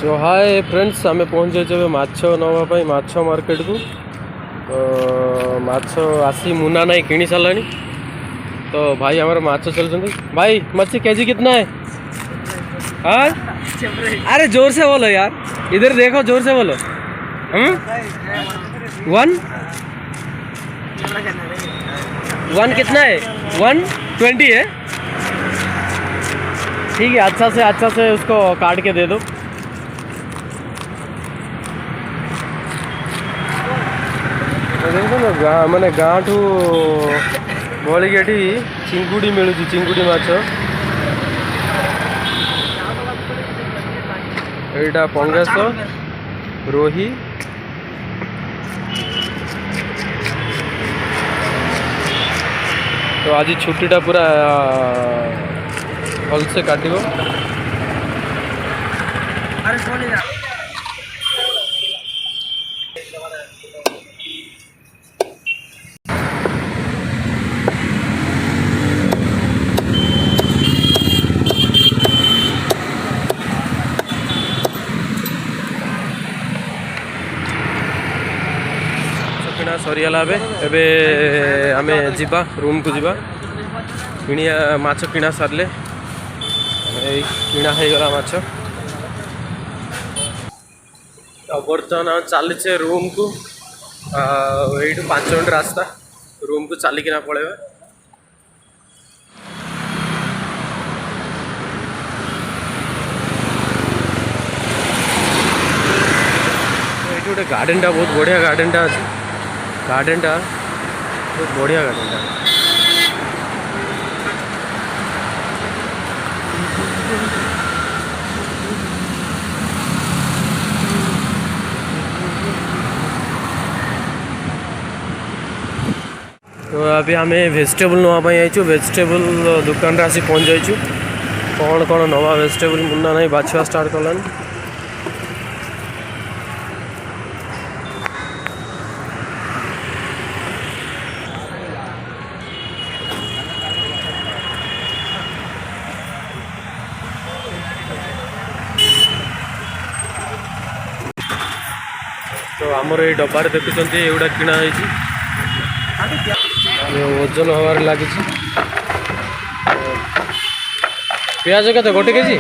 सो hi friends आम पहुँच जाए माछ नापी माछ मार्केट को। तो माछ आसी मुना नहीं किणी सारा। तो भाई हमारे माछ चलते भाई मच्छी केजी कितना है? हाँ अरे जोर से बोलो यार, इधर देखो जोर से बोलो। 1 कितना है? 120 है। ठीक है, अच्छा से उसको काट के दे दो। देखो ना मैंने गाँ ठू भलिक एटी चिंगुड़ी मिलूँ, चिंगुड़ी माछ एटा पंगास रोही तो आज छुट्टीटा पूरा भल से काटिबो। किଣା सरीगला एबे आमे जीवा रूम को जीवा। किणिया माछ किणा सारले किणा हो गला माछ। बर्तमान चलचे रूम को। ये 5 मिनट रास्ता रूम को चलिकिना पड़ेगा। ये गोटे गार्डन टा बहुत बढ़िया गार्डन टा अच्छे। गार्डन टा बहुत बढ़िया गार्डन टा। तो अभी आम वेजिटेबल नापी आई। वेजिटेबल दुकान आसी पहुँच जाइए। कौन कौन नवा वेजिटेबल मुन्ना नहीं बाछवा स्टार्ट कलान। तो आमर ये डबार देखुं एगुड़ा किणा ओजन हबार लगी। प्याज के गोटे केजी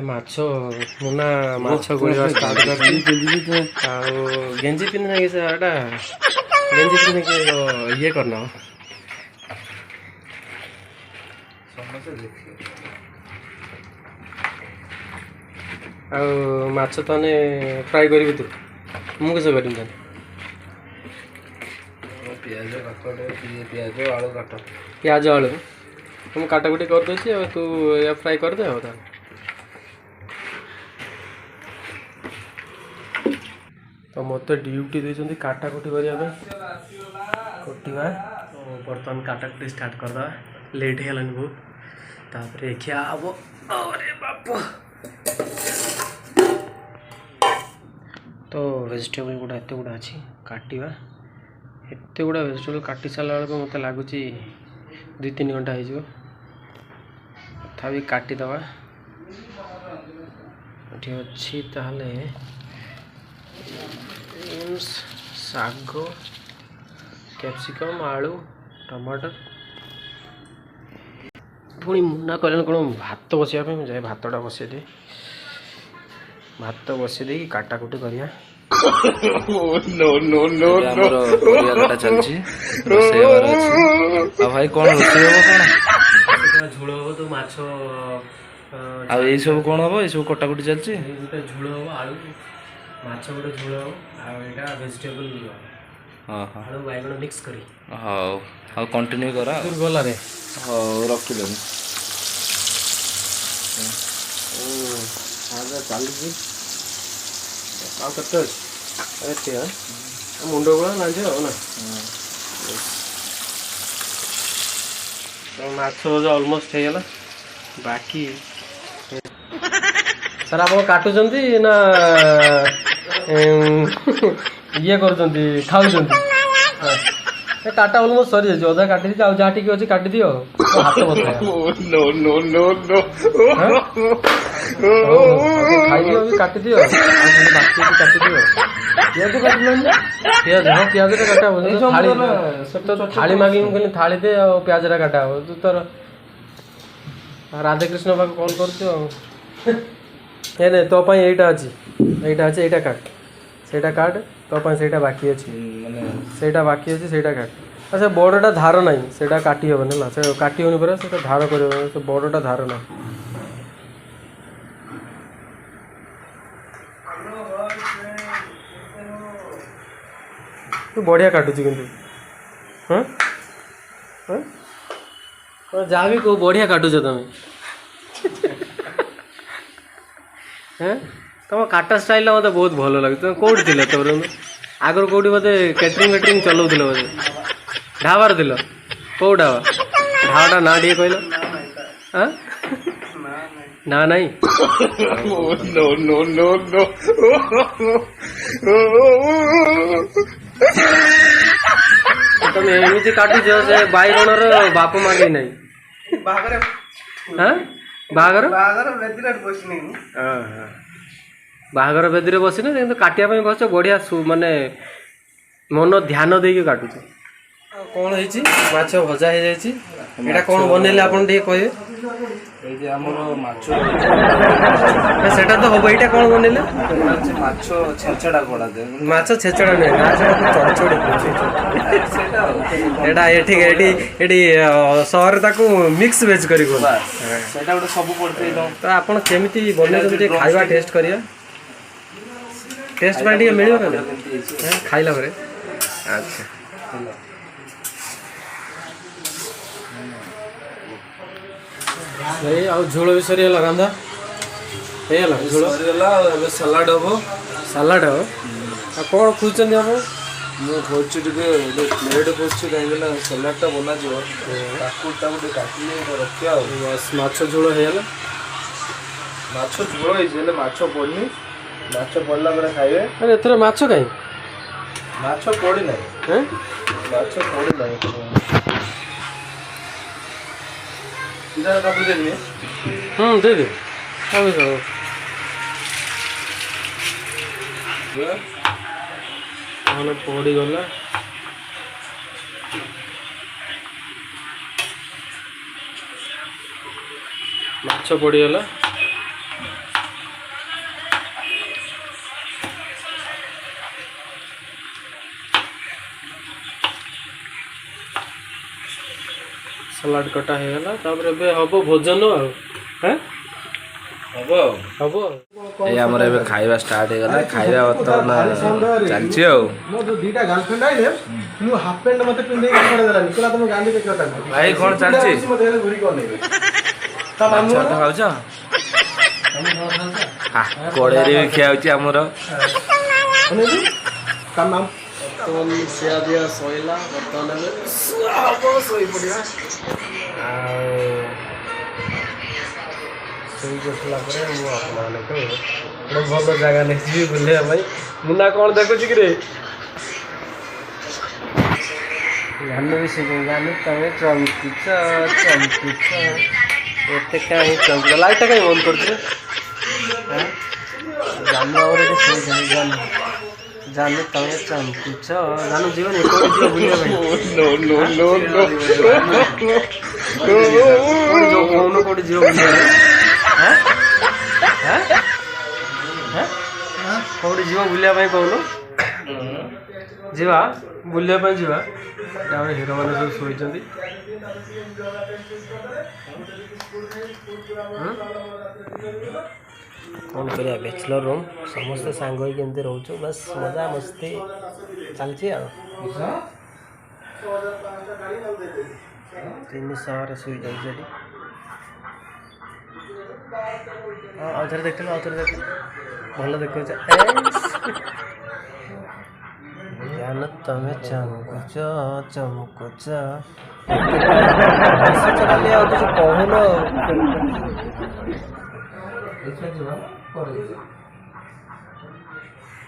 माछ मुना माछ गोलिया स्टार्ट कर। गेंजी पिंधना कि गेंजी पिंध के ये करना माछ ताने फ्राई करी तू मुझे कर प्याज आलू तुम काटाकुटी कर दे तू या फ्राई कर दे। तो मत ड्यूटी देते काटाकुटी करने कटिवा। बर्तमान काटाकुटी स्टार्ट करदा। लेट है बहुत तापर खिया हम। अरे बाप तो वेजिटेबल गुड़ा एत गुड़ा अच्छी काटिवा। एत गुड़ा वेजिटेबल काटी सारा बेलू मत लगुच 2-3 घंटा हो तथा काटिदवा। ये अच्छी ताहले साग कैप्सिकम आलू टमाटर पुणी मुना कल कौन भात बसाई जाए भातटा बसई दे। भात बसई दे काटाकुटी करिया। चलती भाई कौन रोषेई हम कौन झोल हम तो माछ आई सब कौन हम ये सब कटाकुटी चलती गोटे झोल हम आलू माछ गोटे झोल हम आटा वेजिटेबल आलू बैगण मिक्स करी। हाँ हाँ कंटिन्यू करा गला रे। हाँ रखिले चलती अरे मुंड गुड़ा लांझ ना माछ ऑलमोस्ट होगा बाकी। सर आप काटुंट ना ये कर खाऊ काटा अलमोस्ट सरी जाइए अधा काटी दी जहाँ टी अच्छी काटी दियो हाथ बता खाइदियो अभी काटी दियो बाकी काटी दियो पियाज काटिल पियाज हाँ पियाज काटा थाली मांगी कहली थाली दे और पियाज काटा हो तू तोर राधाकृष्ण पाक कॉल कर तो यहीटा अच्छी यहीटा काट सेटा काट तो सेटा बाकी अच्छी सेटा बाकी अच्छी सेटा काट अच्छा बड़टा धार ना सेटा काटी हेबन है से काटी होनी पड़ा से धार कर बड़टा धार ना तू बढ़िया काटुची किंतु हाँ हाँ जहाँ भी कहो बढ़िया काटुच तुम हाँ तुम काटा स्टाइल मत बहुत भल लगे तुम कौटी थी तुम आगर कौटी मत कैटरिंग चलाऊ बोधे ढाबार थी कौ ढाबा ढाबाटा ना टे कहल हाँ ना नहीं तुम एमती काटुच से बैगण बाप मागे ना बाहागर बाहागर बेदी बसिना कि काटापी बस बढ़िया माने मन ध्यान देकी काटुच कौन है माछ भजा हो जाए कौन बनइले आप कहे सेटा तो हम यहाँ कौन बनइले छेचड़ा माछ छेचड़ा नुहे ना चढ़चड़ी सहर ताकू मिक्स वेज कर तो आप केमी बनते खाଇବା टेस्ट करिया टेस्ट मिल खाइला अच्छा भाई आ झोल भी सरीगला रांधा ହେଇଗଲା ଝୋଳ ସରିଗଲା ଏବେ ସାଲାଡ ହବ ସାଲାଡ ହବ ଆଉ କ'ଣ ଖୋଜୁଛନ୍ତି ଆପଣ ମୁଁ ଖୋଜୁଛି ଟିକେ ପ୍ଲେଟ୍ ଖୋଜୁଛି କାହିଁକି ନା ସାଲାଡଟା ବନାଯିବ ତାକୁ ଟିକେ କାଟିଲେ ରଖିବା ଆଉ ମାଛ ଝୋଳ ହେଇଗଲା ମାଛ ଝୋଳ ହେଇଛି ହେଲେ ମାଛ ପଡ଼ିନି ମାଛ ପଡ଼ିଲା ପରେ ଖାଇବେ ଆରେ ଏଥର ମାଛ କାହିଁ ମାଛ ପଡ଼ିନାହିଁ ମାଛ ପଡ଼ିନାହିଁ इधर कापी दे दिए दे दे अब करो ये पड़ी गला माछ पड़ी गला सलाड कटा हो गला तापर बे हबो भोजन हैं हबो हबो ए हमर एबे खाइबा स्टार्ट हो गला खाइबा बर्तमान चलछि हो मो जो दीटा गर्लफ्रेंड आइले नु हाफ पैंट मते पिंदे के पड़े देला निकला तुम गांधी के कटा भाई कोन चलछि मते घुरी कोन नै ता मामू तो खाउ छ हां कोड़े रे खियाउछि हमर कोने जी का नाम तुम सिया दिया सोइला बर्तमान में सब सोई पड़िया सोई उठला पर मु अपना को भल जगह नहीं जी बुले भाई मुन्ना कौन देखु कि रे गान भी से गान तमे चमकीच एते काहे चमक लाइट काहे ऑन करछ हां गान और के सो गान जाने तमे चमकीच जानू जीवन एको जीव बुलिया भाई नो नो नो नो कोडी जो कोनो कोडी जीव बुलिया हैं हैं हैं कोडी जीव बुलिया भाई कहलो जीवा बुलिया भाई जीवा तामे हीरो माने सब सोई जंदी कौन करिया बैचलर रूम समस्त सांग होई केमते रहउछो बस मजा मस्ती चलछि आ 300 रे सुई जाई जेडी आउथर देखलो भलो देखो जान तमे चमकुच चमकुच चली आ कुछ कहलो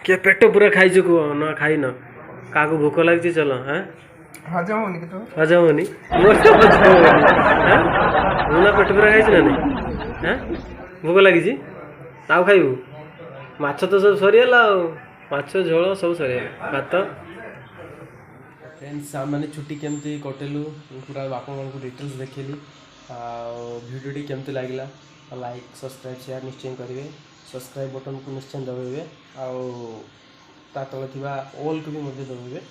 के पेट पूरा खाई को ना खाई न का भूख लगी चलो हाँ हजम होनी ना पेट पूरा खाई ना नहीं भोक लगी आउ खाइबू माछ तो सब सरीगला माछ झोल सब सरीगला भात फ्रेंड्स मैंने छुट्टी केमती कटेलु पूरा बापा मान को डिटेल्स देखली भिडियोटी केमती लगला लाइक सब्सक्राइब शेयर निश्चय करेंगे सब्सक्राइब बटन को निश्चय दबाइबे आउ ता तले थिबा ऑल को भी दबाइबे